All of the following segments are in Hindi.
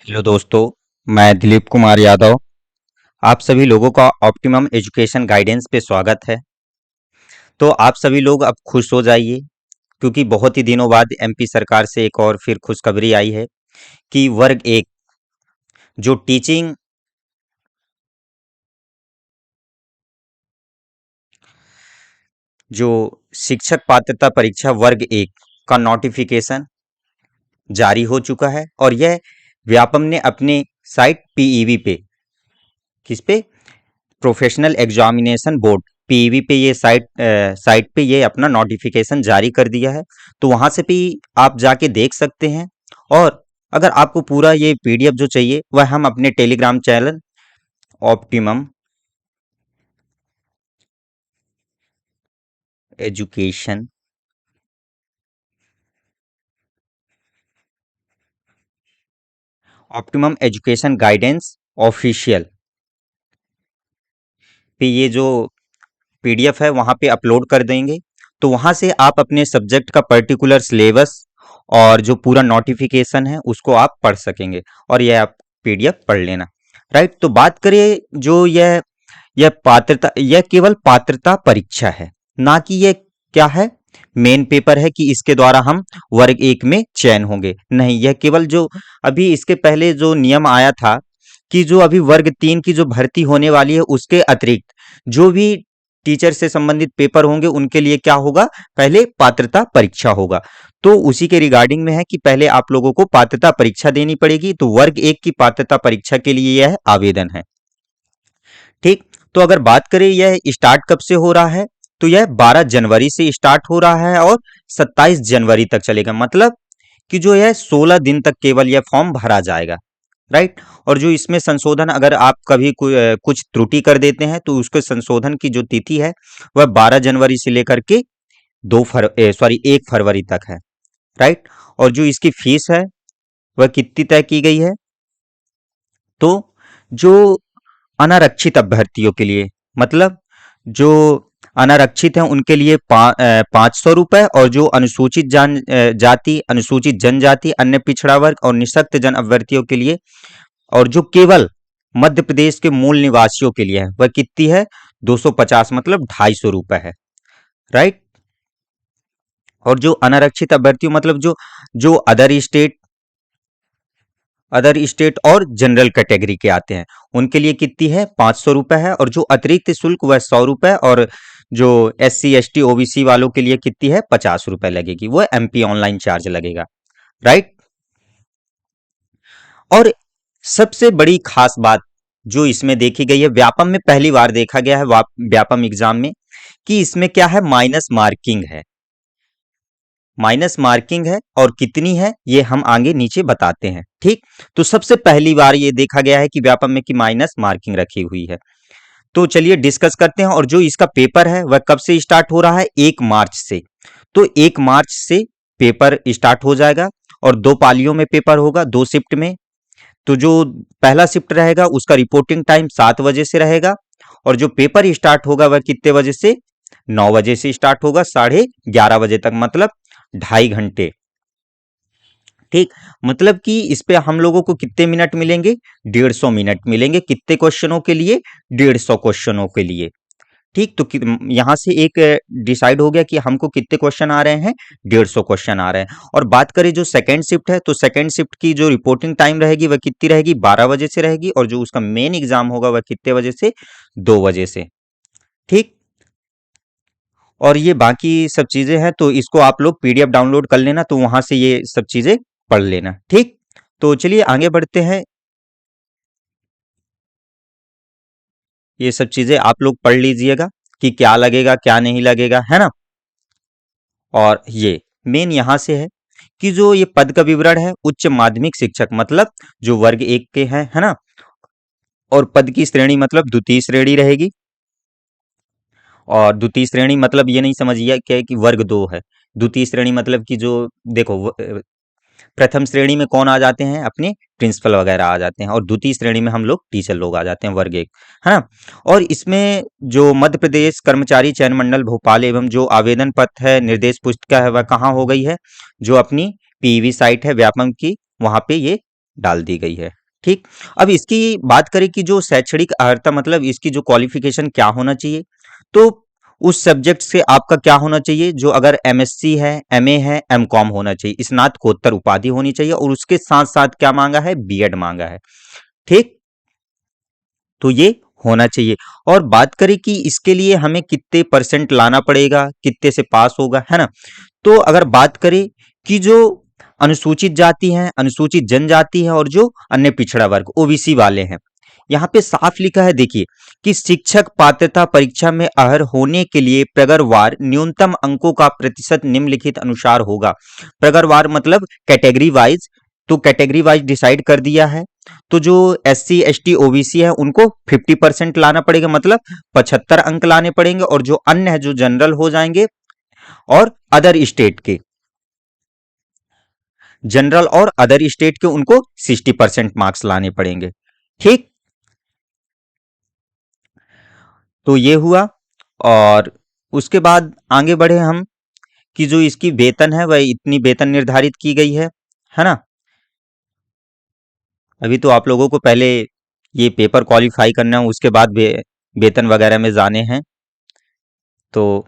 हेलो दोस्तों, मैं दिलीप कुमार यादव। आप सभी लोगों का ऑप्टिमम एजुकेशन गाइडेंस पे स्वागत है। तो आप सभी लोग अब खुश हो जाइए, क्योंकि बहुत ही दिनों बाद एमपी सरकार से एक और फिर खुशखबरी आई है कि वर्ग एक जो टीचिंग जो शिक्षक पात्रता परीक्षा वर्ग एक का नोटिफिकेशन जारी हो चुका है। और यह व्यापम ने अपने साइट पीईबी पे, किस पे, प्रोफेशनल एग्जामिनेशन बोर्ड पीईबी पे, ये साइट पे ये अपना नोटिफिकेशन जारी कर दिया है। तो वहां से भी आप जाके देख सकते हैं। और अगर आपको पूरा ये पीडीएफ जो चाहिए वह हम अपने Telegram channel optimum education optimum education guidance official पे ये जो पीडीएफ है वहां पे अपलोड कर देंगे। तो वहां से आप अपने सब्जेक्ट का पर्टिकुलर सिलेबस और जो पूरा नोटिफिकेशन है उसको आप पढ़ सकेंगे। और यह आप पीडीएफ पढ़ लेना। राइट। तो बात करें, जो यह पात्रता, यह केवल पात्रता परीक्षा है, ना कि यह क्या है, मेन पेपर है कि इसके द्वारा हम वर्ग एक में चयन होंगे। नहीं, यह केवल जो अभी इसके पहले जो नियम आया था कि जो अभी वर्ग तीन की जो भर्ती होने वाली है उसके अतिरिक्त जो भी टीचर से संबंधित पेपर होंगे उनके लिए क्या होगा, पहले पात्रता परीक्षा होगा। तो उसी के रिगार्डिंग में है कि पहले आप लोगों को पात्रता परीक्षा देनी पड़ेगी। तो वर्ग एक की पात्रता परीक्षा के लिए यह आवेदन है। ठीक। तो अगर बात करें यह स्टार्ट कब से हो रहा है, तो यह 12 जनवरी से स्टार्ट हो रहा है और 27 जनवरी तक चलेगा। मतलब कि जो यह 16 दिन तक केवल यह फॉर्म भरा जाएगा। राइट। और जो इसमें संशोधन, अगर आप कभी कुछ त्रुटि कर देते हैं तो उसके संशोधन की जो तिथि है वह 12 जनवरी से लेकर के 1 फरवरी तक है। राइट। और जो इसकी फीस है वह कितनी तय की गई है, तो जो अनारक्षित अभ्यर्थियों के लिए, मतलब जो अनारक्षित हैं उनके लिए 500 रुपए, और जो जाति, अनुसूचित जनजाति, अन्य पिछड़ा वर्ग और निःशक्त जन अभ्यर्थियों के लिए, और जो केवल मध्य प्रदेश के मूल निवासियों के लिए है वह कितनी है, 250, मतलब 250 रुपए है। राइट। और जो अनारक्षित अभ्यर्थियों, मतलब जो अदर स्टेट और जनरल कैटेगरी के आते हैं उनके लिए कितनी है, 500 रुपए है। और जो अतिरिक्त शुल्क वह 100 रुपए, और जो SC ST OBC वालों के लिए कितनी है, 50 रुपए लगेगी, वो MP ऑनलाइन चार्ज लगेगा। राइट। और सबसे बड़ी खास बात जो इसमें देखी गई है, व्यापम में पहली बार देखा गया है, व्यापम एग्जाम में, कि इसमें क्या है, माइनस मार्किंग है। माइनस मार्किंग है, और कितनी है ये हम आगे नीचे बताते हैं। ठीक। तो सबसे पहली बार ये देखा गया है कि व्यापम में कि माइनस मार्किंग रखी हुई है। तो चलिए डिस्कस करते हैं। और जो इसका पेपर है वह कब से स्टार्ट हो रहा है, 1 मार्च से। तो 1 मार्च से पेपर स्टार्ट हो जाएगा, और 2 पालियों में पेपर होगा, 2 शिफ्ट में। तो जो पहला शिफ्ट रहेगा उसका रिपोर्टिंग टाइम 7 बजे से रहेगा, और जो पेपर स्टार्ट होगा वह कितने बजे से, 9 बजे से स्टार्ट होगा, 11:30 बजे तक, मतलब 2.5 घंटे। ठीक। मतलब कि इस पे हम लोगों को कितने मिनट मिलेंगे, 150 मिनट मिलेंगे। कितने क्वेश्चनों के लिए, 150 क्वेश्चनों के लिए। ठीक। तो यहां से एक डिसाइड हो गया कि हमको कितने क्वेश्चन आ रहे हैं, 150 क्वेश्चन आ रहे हैं। और बात करें जो सेकंड शिफ्ट है, तो सेकंड शिफ्ट की जो रिपोर्टिंग टाइम रहेगी वह कितनी रहेगी, 12 बजे से रहेगी। और जो उसका मेन एग्जाम होगा वह कितने बजे से, 2 बजे से। ठीक। और ये बाकी सब चीजें हैं, तो इसको आप लोग पीडीएफ डाउनलोड कर लेना, तो वहां से ये सब चीजें पढ़ लेना। ठीक। तो चलिए आगे बढ़ते हैं। ये सब चीजें आप लोग पढ़ लीजिएगा कि क्या लगेगा क्या नहीं लगेगा, है ना। और ये मेन यहां से है कि जो ये पद का विवरण है, उच्च माध्यमिक शिक्षक, मतलब जो वर्ग एक के हैं, है ना। और पद की श्रेणी मतलब द्वितीय श्रेणी रहेगी। और द्वितीय श्रेणी मतलब ये नहीं समझिए क्या है कि वर्ग दो है। द्वितीय श्रेणी मतलब कि जो, देखो, प्रथम श्रेणी में कौन आ जाते हैं, अपने प्रिंसिपल वगैरह आ जाते हैं, और द्वितीय श्रेणी में हम लोग टीचर लोग आ जाते हैं, वर्ग एक, है ना। और इसमें जो मध्य प्रदेश कर्मचारी चयन मंडल भोपाल एवं जो आवेदन पत्र है, निर्देश पुस्तिका है, वह कहाँ हो गई है, जो अपनी पीवी साइट है व्यापम की, वहां पे ये डाल दी गई है। ठीक। अब इसकी बात करें कि जो शैक्षणिक अर्हता मतलब इसकी जो क्वालिफिकेशन क्या होना चाहिए, तो उस सब्जेक्ट से आपका क्या होना चाहिए, जो अगर एमएससी है, एमए है, एमकॉम होना चाहिए, स्नातकोत्तर उपाधि होनी चाहिए, और उसके साथ साथ क्या मांगा है, बीएड मांगा है। ठीक। तो ये होना चाहिए। और बात करें कि इसके लिए हमें कितने परसेंट लाना पड़ेगा, कितने से पास होगा, है ना। तो अगर बात करें कि जो अनुसूचित जाति हैं, अनुसूचित जनजाति है, और जो अन्य पिछड़ा वर्ग ओबीसी वाले हैं, यहाँ पे साफ लिखा है देखिए कि शिक्षक पात्रता परीक्षा में अहर होने के लिए प्रगरवार न्यूनतम अंकों का प्रतिशत निम्नलिखित अनुसार होगा। प्रगरवार मतलब कैटेगरी वाइज, तो कैटेगरी वाइज डिसाइड कर दिया है। तो जो एससी एसटी ओबीसी है उनको 50% लाना पड़ेगा, मतलब 75 अंक लाने पड़ेंगे, और जो अन्य है जो जनरल हो जाएंगे और अदर स्टेट के, जनरल और अदर स्टेट के उनको 60% मार्क्स लाने पड़ेंगे। ठीक। तो ये हुआ। और उसके बाद आगे बढ़े हम कि जो इसकी वेतन है वह इतनी वेतन निर्धारित की गई है ना। अभी तो आप लोगों को पहले ये पेपर क्वालिफाई करना है, उसके बाद वेतन वगैरह में जाने हैं। तो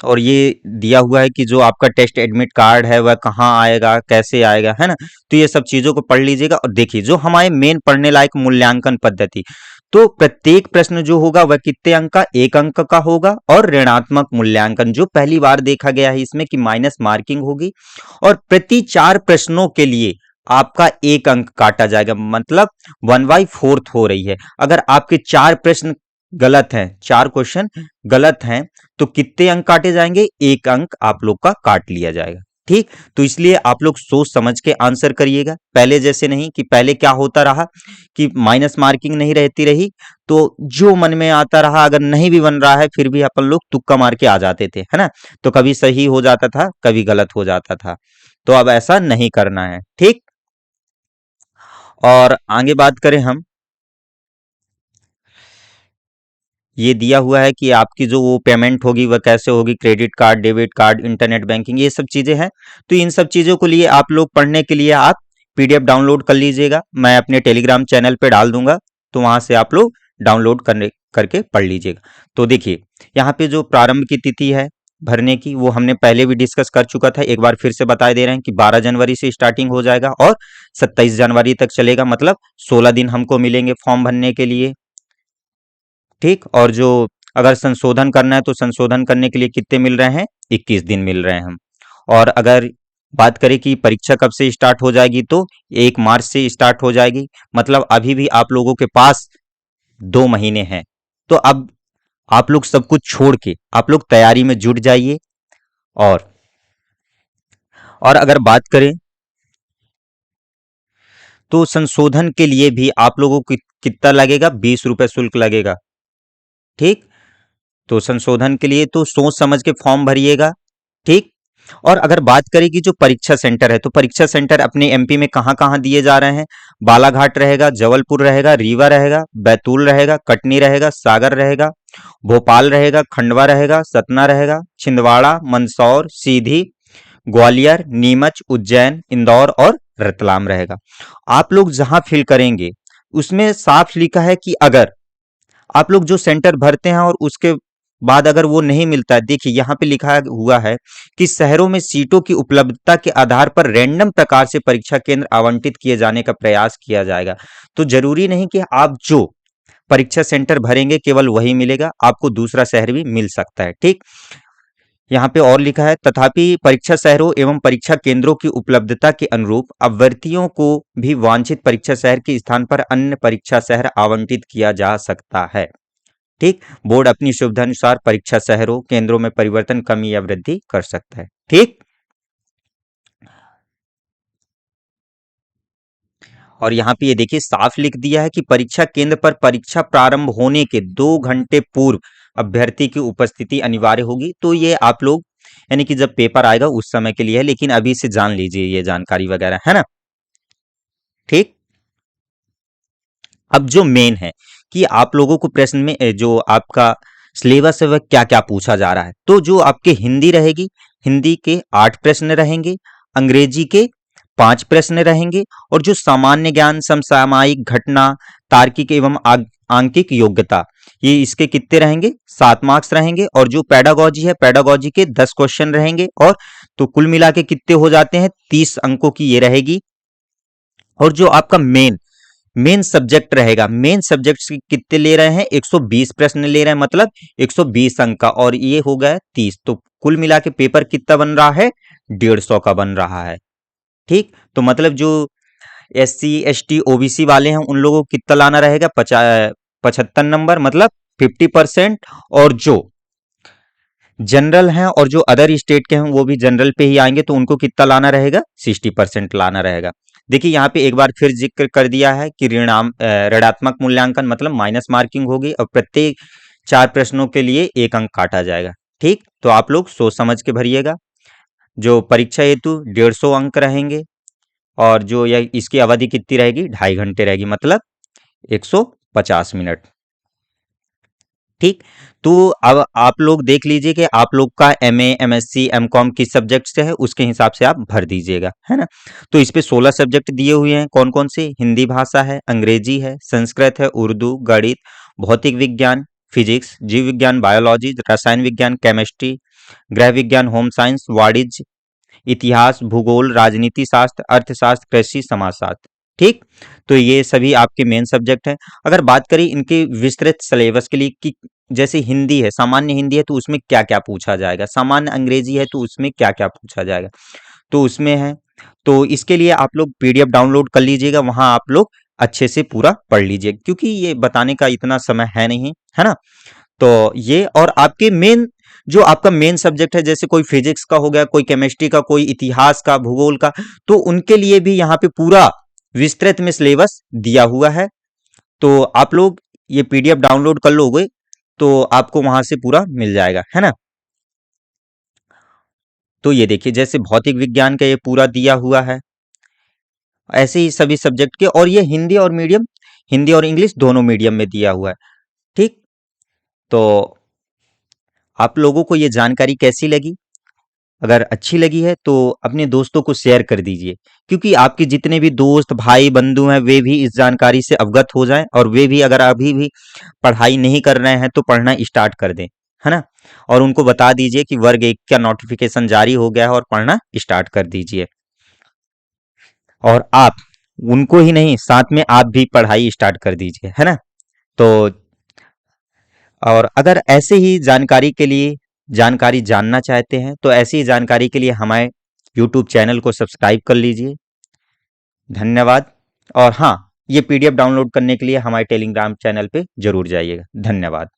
और ये दिया हुआ है कि जो आपका टेस्ट एडमिट कार्ड है वह कहाँ आएगा, कैसे आएगा, है ना। तो ये सब चीजों को पढ़ लीजिएगा। और देखिए जो हमारे मेन पढ़ने लायक मूल्यांकन पद्धति, तो प्रत्येक प्रश्न जो होगा वह कितने अंक का, 1 अंक का होगा। और ऋणात्मक मूल्यांकन जो पहली बार देखा गया है इसमें कि माइनस मार्किंग होगी, और प्रति 4 प्रश्नों के लिए आपका 1 अंक काटा जाएगा, मतलब 1/4 हो रही है। अगर आपके 4 प्रश्न गलत हैं, 4 क्वेश्चन गलत हैं, तो कितने अंक काटे जाएंगे, 1 अंक आप लोग का काट लिया जाएगा। ठीक। तो इसलिए आप लोग सोच समझ के आंसर करिएगा, पहले जैसे नहीं कि पहले क्या होता रहा कि माइनस मार्किंग नहीं रहती रही, तो जो मन में आता रहा, अगर नहीं भी बन रहा है फिर भी अपन लोग तुक्का मार के आ जाते थे, है ना। तो कभी सही हो जाता था, कभी गलत हो जाता था। तो अब ऐसा नहीं करना है। ठीक। और आगे बात करें हम, ये दिया हुआ है कि आपकी जो वो पेमेंट होगी वह कैसे होगी, credit card, debit card, internet banking, ये सब चीजें हैं। तो इन सब चीजों को लिए आप लोग पढ़ने के लिए आप पीडीएफ डाउनलोड कर लीजिएगा, मैं अपने टेलीग्राम चैनल पे डाल दूंगा, तो वहां से आप लोग डाउनलोड करने करके पढ़ लीजिएगा। तो देखिए यहाँ पे जो प्रारंभ की तिथि है भरने की, वो हमने पहले भी डिस्कस कर चुका था, एक बार फिर से बता दे रहे हैं कि 12 जनवरी से स्टार्टिंग हो जाएगा और 27 जनवरी तक चलेगा, मतलब 16 दिन हमको मिलेंगे फॉर्म भरने के लिए। ठीक। और जो अगर संशोधन करना है तो संशोधन करने के लिए कितने मिल रहे हैं, 21 दिन मिल रहे हैं हम। और अगर बात करें कि परीक्षा कब से स्टार्ट हो जाएगी, तो 1 मार्च से स्टार्ट हो जाएगी, मतलब अभी भी आप लोगों के पास 2 महीने हैं। तो अब आप लोग सब कुछ छोड़ के आप लोग तैयारी में जुट जाइए। और और अगर बात करें तो संशोधन के लिए भी आप लोगों को कितना लगेगा, 20 रुपए शुल्क लगेगा। ठीक। तो संशोधन के लिए तो सोच समझ के फॉर्म भरिएगा। ठीक। और अगर बात करें कि जो परीक्षा सेंटर है, तो परीक्षा सेंटर अपने एमपी में कहाँ कहाँ दिए जा रहे हैं, बालाघाट रहेगा, जबलपुर रहेगा, रीवा रहेगा, बैतूल रहेगा, कटनी रहेगा, सागर रहेगा, भोपाल रहेगा, खंडवा रहेगा, सतना रहेगा, छिंदवाड़ा, मंदसौर, सीधी, ग्वालियर, नीमच, उज्जैन, इंदौर और रतलाम रहेगा। आप लोग जहां फिल करेंगे उसमें साफ लिखा है कि अगर आप लोग जो सेंटर भरते हैं और उसके बाद अगर वो नहीं मिलता है, देखिए यहाँ पे लिखा हुआ है कि शहरों में सीटों की उपलब्धता के आधार पर रैंडम प्रकार से परीक्षा केंद्र आवंटित किए जाने का प्रयास किया जाएगा। तो जरूरी नहीं कि आप जो परीक्षा सेंटर भरेंगे केवल वही मिलेगा, आपको दूसरा शहर भी मिल सकता है। ठीक। यहाँ पे और लिखा है, तथापि परीक्षा शहरों एवं परीक्षा केंद्रों की उपलब्धता के अनुरूप अभ्यर्थियों को भी वांछित परीक्षा शहर के स्थान पर अन्य परीक्षा शहर आवंटित किया जा सकता है। ठीक। बोर्ड अपनी सुविधानुसार परीक्षा शहरों केंद्रों में परिवर्तन, कमी या वृद्धि कर सकता है। ठीक। और यहाँ पे ये देखिए साफ लिख दिया है कि परीक्षा केंद्र पर परीक्षा प्रारंभ होने के 2 घंटे पूर्व अभ्यर्थी की उपस्थिति अनिवार्य होगी। तो ये आप लोग यानी कि जब पेपर आएगा उस समय के लिए है, लेकिन अभी से जान लीजिए ये जानकारी वगैरह, है ना। ठीक। अब जो मेन है कि आप लोगों को प्रश्न में जो आपका सिलेबस है वह क्या क्या पूछा जा रहा है, तो जो आपके हिंदी रहेगी, हिंदी के 8 प्रश्न रहेंगे, अंग्रेजी के 5 प्रश्न रहेंगे, और जो सामान्य ज्ञान, समसामयिक घटना, तार्किक एवं आंकिक योग्यता, ये इसके कितने रहेंगे? 7 मार्क्स रहेंगे। और जो पेडागोजी है, पेडागोजी के 10 क्वेश्चन रहेंगे, और तो कुल मिला के कितने हो जाते हैं? 30 अंकों की ये रहेगी। और जो आपका मेन सब्जेक्ट रहेगा, मेन सब्जेक्ट कितने ले रहे हैं? 120 प्रश्न ले रहे हैं, मतलब 120 अंक का, और ये हो गया 30। तो कुल मिला के पेपर कितना बन रहा है? 150 का बन रहा है। ठीक, तो मतलब जो SC ST OBC वाले हैं उन लोगों को कितना लाना रहेगा? 75 नंबर, मतलब 50%। और जो जनरल हैं और जो अदर स्टेट के हैं वो भी जनरल पे ही आएंगे, तो उनको कितना लाना रहेगा? 60% लाना रहेगा। देखिए यहाँ पे एक बार फिर जिक्र कर दिया है कि ऋणात्मक मूल्यांकन मतलब माइनस मार्किंग होगी, और प्रत्येक 4 प्रश्नों के लिए 1 अंक काटा जाएगा। ठीक, तो आप लोग सोच समझ के भरिएगा। जो परीक्षा हेतु 150 अंक रहेंगे, और जो यह इसकी अवधि कितनी रहेगी? 2.5 घंटे रहेगी, मतलब 150 मिनट। ठीक, तो अब आप लोग देख लीजिए कि आप लोग का MA MSc MCOM किस सब्जेक्ट से है, उसके हिसाब से आप भर दीजिएगा, है ना। तो इस पे 16 सब्जेक्ट दिए हुए हैं। कौन कौन से? हिंदी भाषा है, अंग्रेजी है, संस्कृत है, उर्दू, गणित, भौतिक विज्ञान, फिजिक्स, जीव विज्ञान, बायोलॉजी, रसायन विज्ञान, केमिस्ट्री, गृह विज्ञान, होम साइंस, वाणिज्य, इतिहास, भूगोल, राजनीति शास्त्र, अर्थशास्त्र, कृषि, समाजशास्त्र। ठीक, तो ये सभी आपके मेन सब्जेक्ट हैं। अगर बात करें इनके विस्तृत सिलेबस के लिए कि जैसे हिंदी है, सामान्य हिंदी है, तो उसमें क्या क्या पूछा जाएगा, सामान्य अंग्रेजी है तो उसमें क्या क्या पूछा जाएगा, तो उसमें है। तो इसके लिए आप लोग PDF डाउनलोड कर लीजिएगा, वहां आप लोग अच्छे से पूरा पढ़ लीजिए, क्योंकि ये बताने का इतना समय है नहीं, है ना। तो ये, और आपके मेन जो आपका मेन सब्जेक्ट है, जैसे कोई फिजिक्स का हो गया, कोई केमिस्ट्री का, कोई इतिहास का, भूगोल का, तो उनके लिए भी यहाँ पे पूरा विस्तृत में सिलेबस दिया हुआ है। तो आप लोग ये PDF डाउनलोड कर लोगे तो आपको वहां से पूरा मिल जाएगा, है ना। तो ये देखिए, जैसे भौतिक विज्ञान का ये पूरा दिया हुआ है, ऐसे ही सभी सब्जेक्ट के, और ये हिंदी और इंग्लिश दोनों मीडियम में दिया हुआ है। ठीक, तो आप लोगों को ये जानकारी कैसी लगी? अगर अच्छी लगी है तो अपने दोस्तों को शेयर कर दीजिए, क्योंकि आपके जितने भी दोस्त भाई बंधु हैं वे भी इस जानकारी से अवगत हो जाएं, और वे भी अगर अभी भी पढ़ाई नहीं कर रहे हैं तो पढ़ना स्टार्ट कर दें, है ना। और उनको बता दीजिए कि वर्ग 1 का नोटिफिकेशन जारी हो गया है और पढ़ना स्टार्ट कर दीजिए। और आप उनको ही नहीं, साथ में आप भी पढ़ाई स्टार्ट कर दीजिए, है ना। तो और अगर ऐसे ही जानकारी के लिए जानकारी जानना चाहते हैं तो ऐसी ही जानकारी के लिए हमारे YouTube चैनल को सब्सक्राइब कर लीजिए। धन्यवाद। और हाँ, ये PDF डाउनलोड करने के लिए हमारे टेलीग्राम चैनल पे जरूर जाइएगा। धन्यवाद।